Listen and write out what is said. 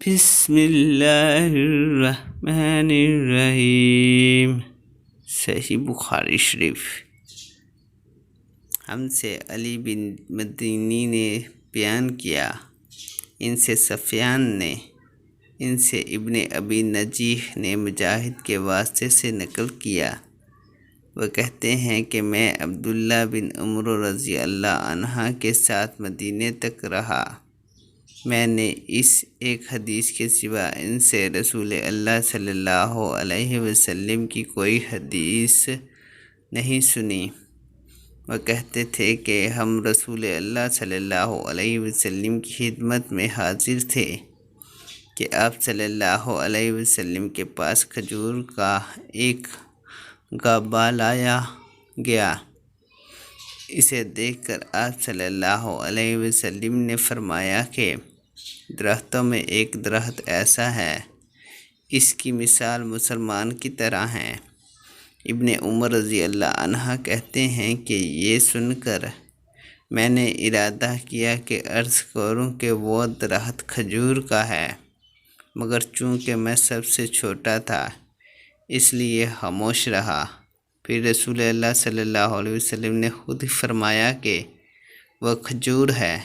بسم اللہ الرحمن الرحیم۔ صحیح بخاری شریف۔ ہم سے علی بن مدینی نے بیان کیا، ان سے سفیان نے، ان سے ابن ابی نجیح نے مجاہد کے واسطے سے نقل کیا۔ وہ کہتے ہیں کہ میں عبداللہ بن عمر رضی اللہ عنہ کے ساتھ مدینے تک رہا۔ میں نے اس ایک حدیث کے سوا ان سے رسول اللہ صلی اللہ علیہ وسلم کی کوئی حدیث نہیں سنی۔ وہ کہتے تھے کہ ہم رسول اللہ صلی اللہ علیہ وسلم کی خدمت میں حاضر تھے کہ آپ صلی اللہ علیہ وسلم کے پاس کھجور کا ایک گابا لایا گیا۔ اسے دیکھ کر آپ صلی اللہ علیہ وسلم نے فرمایا کہ درختوں میں ایک درخت ایسا ہے، اس کی مثال مسلمان کی طرح ہے۔ ابن عمر رضی اللہ عنہ کہتے ہیں کہ یہ سن کر میں نے ارادہ کیا کہ عرض کروں کہ وہ درخت کھجور کا ہے، مگر چونکہ میں سب سے چھوٹا تھا اس لیے خاموش رہا۔ پھر رسول اللہ صلی اللہ علیہ وسلم نے خود فرمایا کہ وہ کھجور ہے۔